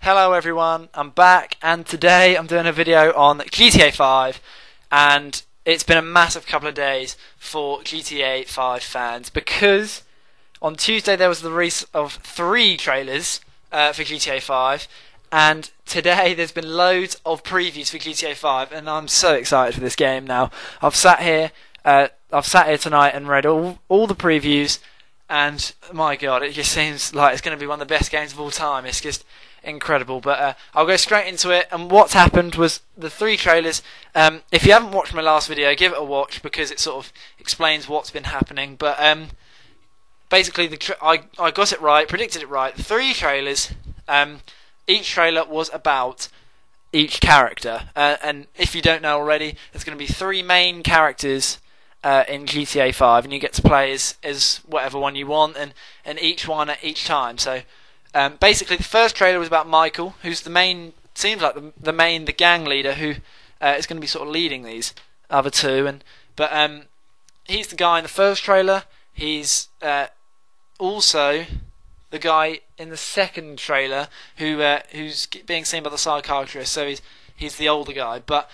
Hello everyone, I'm back and today I'm doing a video on GTA 5 and it's been a massive couple of days for GTA 5 fans because on Tuesday there was the release of 3 trailers for GTA 5 and today there's been loads of previews for GTA 5 and I'm so excited for this game now. I've sat here tonight and read all the previews and my god, it just seems like it's going to be one of the best games of all time. It's just incredible, but I'll go straight into it. And what's happened was the 3 trailers. If you haven't watched my last video, give it a watch because it sort of explains what's been happening. But basically, I got it right, predicted it right. The 3 trailers, each trailer was about each character. And if you don't know already, there's going to be 3 main characters in GTA 5, and you get to play as whatever one you want, and each one at each time. So basically, the first trailer was about Michael, who's the main, seems like the gang leader who is going to be sort of leading these other 2. But he's the guy in the first trailer. He's also the guy in the second trailer who's being seen by the psychiatrist. So he's the older guy, but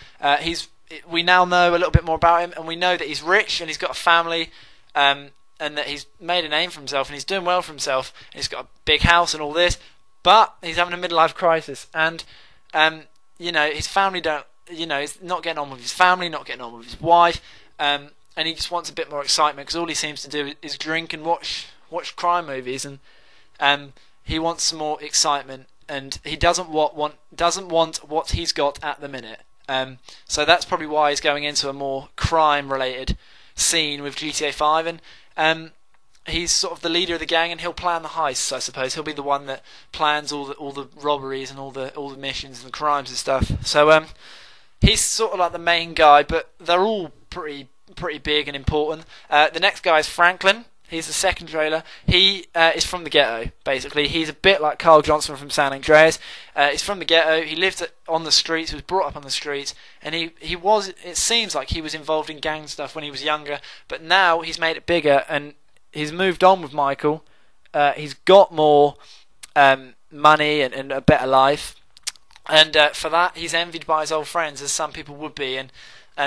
we now know a little bit more about him, and we know that he's rich and he's got a family. And that he's made a name for himself and he's doing well for himself. And he's got a big house and all this, but he's having a midlife crisis. And his family he's not getting on with his family, not getting on with his wife, and he just wants a bit more excitement because all he seems to do is drink and watch crime movies, and he wants some more excitement, and he doesn't want what he's got at the minute. So that's probably why he's going into a more crime-related scene with GTA 5, and he's sort of the leader of the gang, and he'll plan the heists. I suppose he'll be the one that plans all the robberies and all the missions and the crimes and stuff. So he's sort of like the main guy, but they're all pretty big and important. The next guy is Franklin. He's the second trailer. He is from the ghetto, basically. He's a bit like Carl Johnson from San Andreas. He's from the ghetto. He lived on the streets. He was brought up on the streets. And it seems like he was involved in gang stuff when he was younger. But now he's made it bigger and he's moved on with Michael. He's got more money and a better life. And for that, he's envied by his old friends, as some people would be. And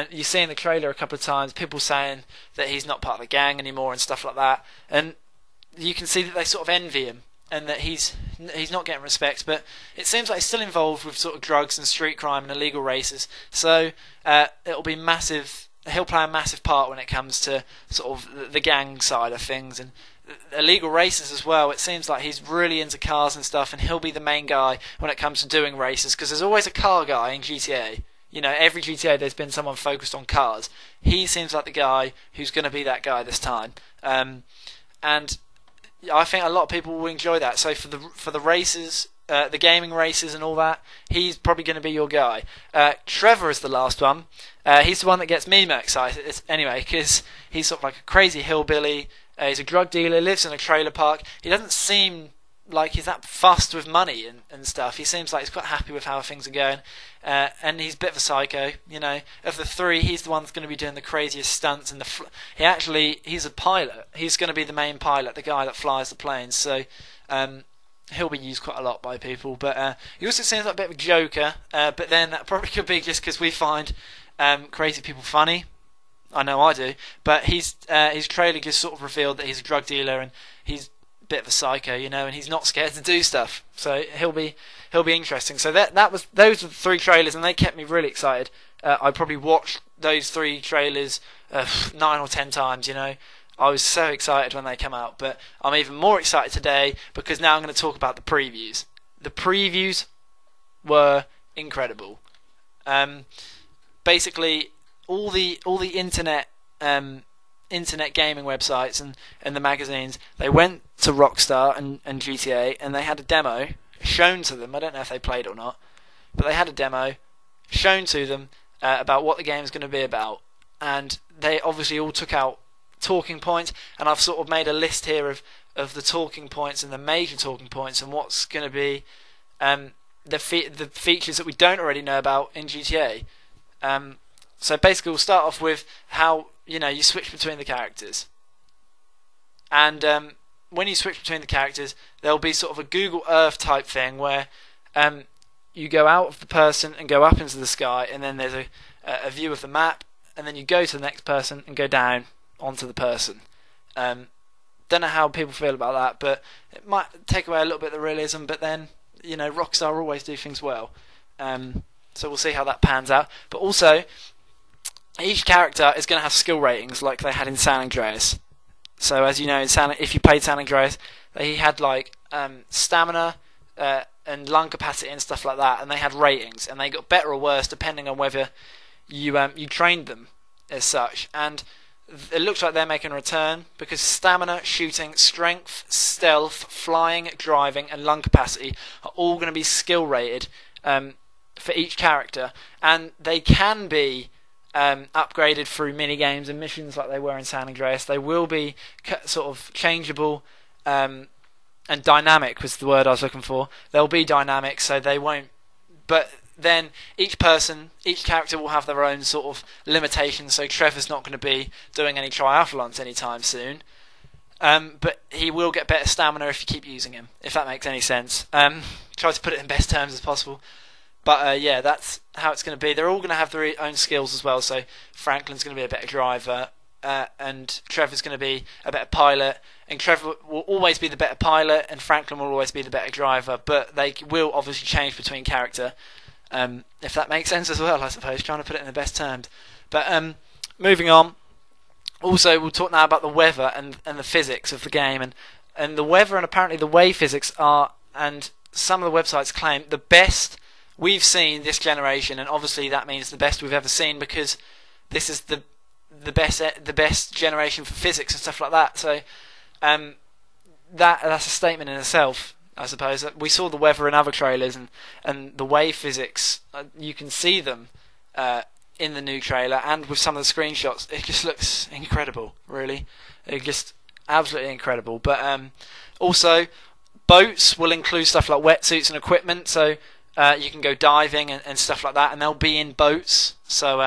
you see in the trailer a couple of times people saying that he's not part of the gang anymore and stuff like that. And you can see that they sort of envy him and that he's not getting respect. But it seems like he's still involved with sort of drugs and street crime and illegal races. So it'll be massive. He'll play a massive part when it comes to sort of the gang side of things and illegal races as well. It seems like he's really into cars and stuff, and he'll be the main guy when it comes to doing races because there's always a car guy in GTA. Every GTA there's been someone focused on cars. He seems like the guy who's going to be that guy this time. And I think a lot of people will enjoy that. So for the races, the gaming races and all that, he's probably going to be your guy. Trevor is the last one. He's the one that gets me more excited anyway, because he's sort of like a crazy hillbilly. He's a drug dealer, lives in a trailer park. He doesn't seem like he's that fussed with money and stuff. He seems like he's quite happy with how things are going, and he's a bit of a psycho. Of the 3, he's the one that's going to be doing the craziest stunts. And he's a pilot. He's going to be the main pilot, the guy that flies the planes. So he'll be used quite a lot by people. But he also seems like a bit of a joker. But then that probably could be just because we find crazy people funny. I know I do. But his trailer just sort of revealed that he's a drug dealer and he's bit of a psycho, and he's not scared to do stuff. So he'll be interesting. So those were the 3 trailers, and they kept me really excited. I probably watched those 3 trailers 9 or 10 times. I was so excited when they came out, but I'm even more excited today because now I'm going to talk about the previews. The previews were incredible. Basically, all the internet gaming websites and the magazines, they went to Rockstar and GTA and they had a demo shown to them. I don't know if they played it or not, but they had a demo shown to them about what the game is going to be about, and they obviously all took out talking points, and I've sort of made a list here of the talking points and the major talking points and what's going to be the features that we don't already know about in GTA. So basically we'll start off with how you switch between the characters. And when you switch between the characters, there'll be sort of a Google Earth type thing where you go out of the person and go up into the sky, and then there's a view of the map, and then you go to the next person and go down onto the person. Don't know how people feel about that, but it might take away a little bit of the realism, but then, you know, Rockstar always do things well. So we'll see how that pans out. But also, each character is going to have skill ratings like they had in San Andreas. So as you know, if you played San Andreas, they had like stamina and lung capacity and stuff like that, and they had ratings, and they got better or worse depending on whether you trained them as such. And it looks like they're making a return, because stamina, shooting, strength, stealth, flying, driving, and lung capacity are all going to be skill rated for each character, and they can be upgraded through minigames and missions like they were in San Andreas. They will be sort of changeable, and dynamic was the word I was looking for. They'll be dynamic, so they won't. But then each character will have their own sort of limitations. So Trevor's not going to be doing any triathlons anytime soon. But he will get better stamina if you keep using him, if that makes any sense. Try to put it in best terms as possible. But yeah, that's how it's going to be. They're all going to have their own skills as well. So Franklin's going to be a better driver, and Trevor's going to be a better pilot. And Trevor will always be the better pilot, and Franklin will always be the better driver. But they will obviously change between character, if that makes sense as well, I suppose, trying to put it in the best terms. But moving on. Also, we'll talk now about the weather and the physics of the game. And the weather and apparently the wave physics are, and some of the websites claim, the best we've seen this generation, and obviously that means the best we've ever seen, because this is the best generation for physics and stuff like that. So that's a statement in itself, I suppose. We saw the weather in other trailers, and the wave physics, you can see them in the new trailer, and with some of the screenshots, it just looks incredible, really. It's just absolutely incredible. But also, boats will include stuff like wetsuits and equipment, so you can go diving and stuff like that, and they'll be in boats. So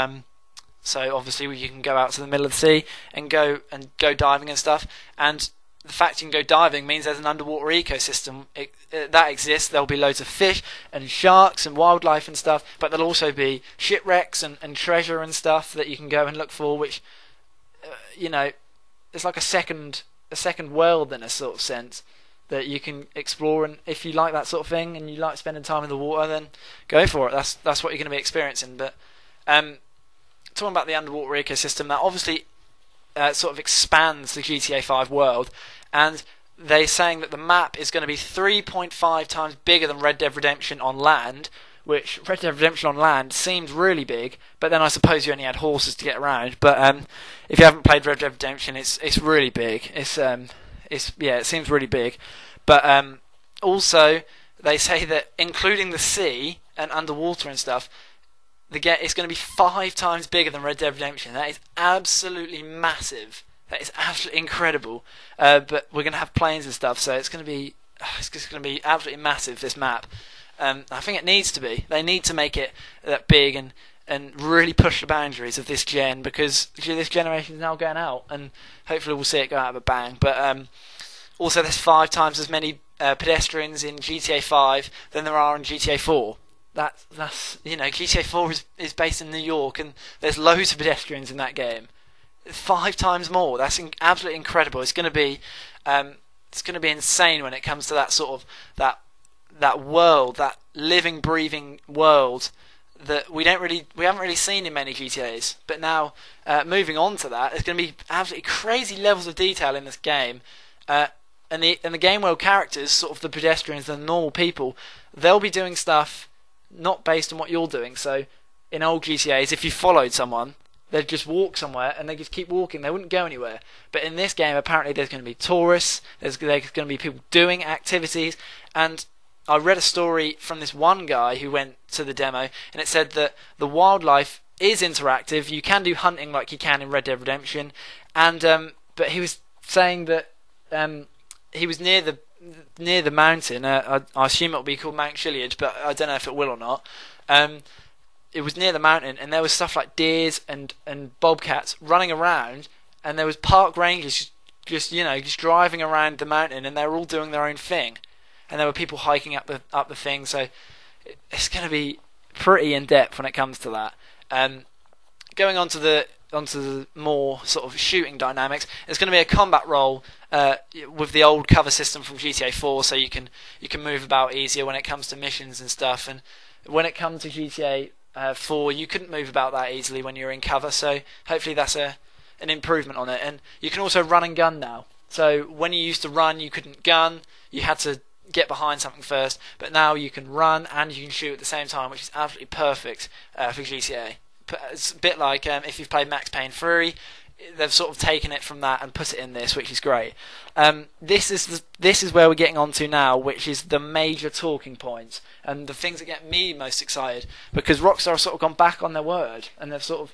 obviously you can go out to the middle of the sea and go diving and stuff. And the fact you can go diving means there's an underwater ecosystem that exists. There'll be loads of fish and sharks and wildlife and stuff, but there'll also be shipwrecks and treasure and stuff that you can go and look for, which you know, it's like a second world in a sort of sense that you can explore. And if you like that sort of thing and you like spending time in the water, then go for it. That's what you're going to be experiencing. But talking about the underwater ecosystem, that obviously sort of expands the GTA 5 world, and they're saying that the map is going to be 3.5 times bigger than Red Dead Redemption on land, which Red Dead Redemption on land seemed really big, but then I suppose you only had horses to get around. But if you haven't played Red Dead Redemption, it's really big. It seems really big. But also they say that including the sea and underwater and stuff, it's going to be 5 times bigger than Red Dead Redemption. That is absolutely massive. That is absolutely incredible. But we're going to have planes and stuff, so it's going to be absolutely massive, this map. I think it needs to be. They need to make it that big and really push the boundaries of this gen, because this generation is now going out, and hopefully we'll see it go out of a bang. But also there's 5 times as many pedestrians in GTA 5 than there are in GTA 4. That's you know, GTA 4 is based in New York, and there's loads of pedestrians in that game. 5 times more. That's absolutely incredible. It's going to be insane when it comes to that sort of that world, that living, breathing world that we haven't really seen in many GTAs. But now, moving on to that, there's going to be absolutely crazy levels of detail in this game, and the game world characters, sort of the pedestrians, the normal people, they'll be doing stuff not based on what you're doing. So in old GTAs, if you followed someone, they'd just walk somewhere and they just keep walking. They wouldn't go anywhere. But in this game, apparently there's going to be tourists. There's going to be people doing activities. And I read a story from this one guy who went to the demo, and it said that the wildlife is interactive. You can do hunting like you can in Red Dead Redemption, and but he was saying that he was near the mountain. I assume it will be called Mount Chiliad, but I don't know if it will or not. It was near the mountain, and there was stuff like deers and bobcats running around, and there was park rangers just driving around the mountain, and they're all doing their own thing. and there were people hiking up the thing. So it's going to be pretty in depth when it comes to that. Going on to the more sort of shooting dynamics, there's going to be a combat role with the old cover system from GTA 4, so you can move about easier when it comes to missions and stuff. And when it comes to GTA 4, you couldn't move about that easily when you're in cover, so hopefully that's an improvement on it. And you can also run and gun now. So when you used to run, you couldn't gun, you had to get behind something first, but now you can run and you can shoot at the same time, which is absolutely perfect for GTA. It's a bit like if you've played Max Payne 3, they've sort of taken it from that and put it in this, which is great. This is where we're getting on to now, which is the major talking points and the things that get me most excited, because Rockstar have sort of gone back on their word, and they've sort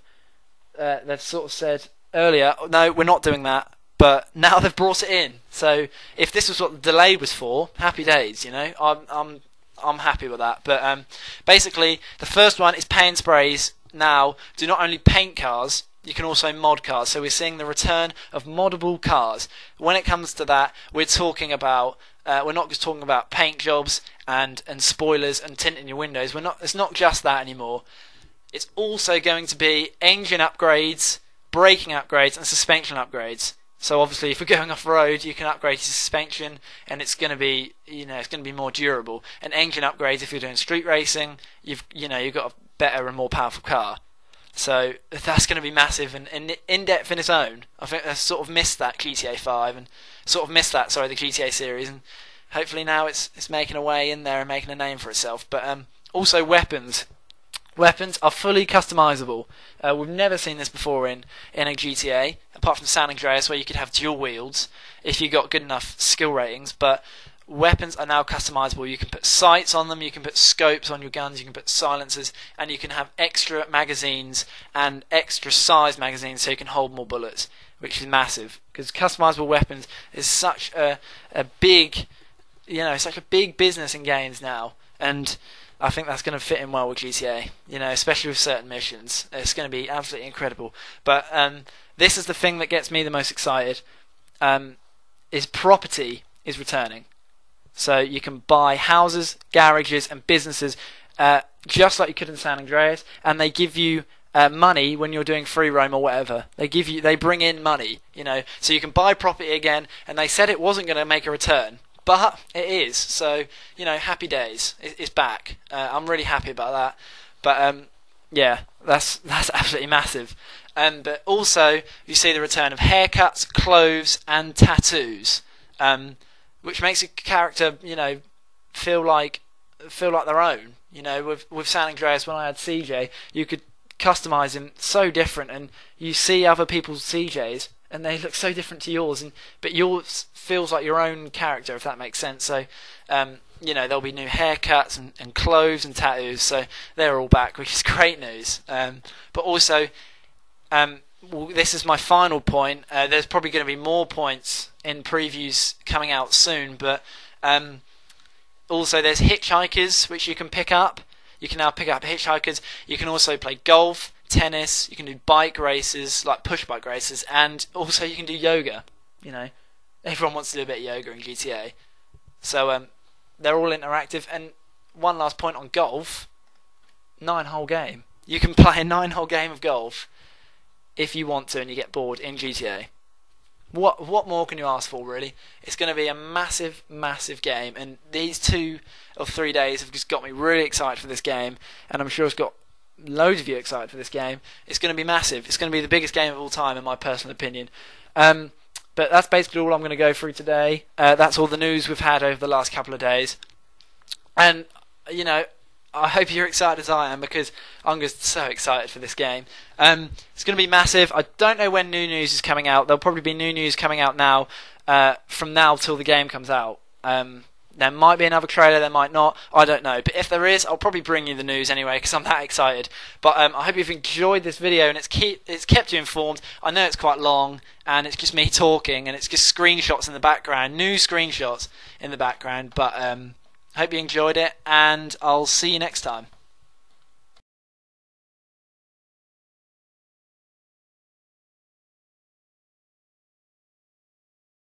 of said earlier, no, we're not doing that, but now they've brought it in. So if this was what the delay was for, happy days, you know. I'm happy with that. But basically, the first one is paint sprays. Now do not only paint cars, you can also mod cars. So we're seeing the return of moddable cars. When it comes to that, we're talking about we're not just talking about paint jobs and spoilers and tint in your windows. It's not just that anymore. It's also going to be engine upgrades, braking upgrades, and suspension upgrades. So obviously, if we're going off road, you can upgrade your suspension, and it's going to be, it's going to be more durable. And engine upgrades, if you're doing street racing, you've got a better and more powerful car. So that's going to be massive and in depth in its own. I think I sort of missed that GTA 5 and the GTA series, and hopefully now it's making a way in there and making a name for itself. But also weapons. Weapons are fully customizable. We've never seen this before in a GTA, apart from San Andreas, where you could have dual wields if you got good enough skill ratings. But weapons are now customizable. You can put sights on them, you can put scopes on your guns, you can put silencers, and you can have extra magazines and extra size magazines so you can hold more bullets, which is massive. Because customizable weapons is such a big, such a big business in games now, and I think that's going to fit in well with GTA, especially with certain missions. It's going to be absolutely incredible. But this is the thing that gets me the most excited, is property is returning. So you can buy houses, garages, and businesses just like you could in San Andreas, and they give you money when you're doing free roam or whatever. They bring in money, so you can buy property again. And they said it wasn't going to make a return, but it is. So happy days. It's back. I'm really happy about that. But yeah, that's absolutely massive. But also you see the return of haircuts, clothes, and tattoos. Which makes a character, feel like their own. With San Andreas, when I had CJ, you could customize him so different, and you see other people's CJs, and they look so different to yours, but yours feels like your own character, if that makes sense. So, there'll be new haircuts and clothes and tattoos, so they're all back, which is great news. But also, this is my final point. There's probably going to be more points in previews coming out soon, but also there's hitchhikers which you can pick up. You can now pick up hitchhikers. You can also play golf, tennis. You can do bike races, like push bike races, and also you can do yoga. Everyone wants to do a bit of yoga in GTA, so they're all interactive. And one last point on golf: 9-hole game. You can play a 9-hole game of golf if you want to, and you get bored in GTA. What more can you ask for, really? It's going to be a massive, massive game, and these 2 or 3 days have just got me really excited for this game, and I'm sure it's got loads of you excited for this game. It's going to be massive. It's going to be the biggest game of all time, in my personal opinion. But that's basically all I'm going to go through today. That's all the news we've had over the last couple of days, and I hope you're excited as I am, because I'm just so excited for this game. It's going to be massive. I don't know when new news is coming out. There'll probably be new news coming out now, from now till the game comes out. There might be another trailer, there might not. I don't know. But if there is, I'll probably bring you the news anyway, because I'm that excited. But I hope you've enjoyed this video, and it's kept you informed. I know it's quite long, and it's just me talking, and it's just screenshots in the background, new screenshots in the background. But hope you enjoyed it, and I'll see you next time.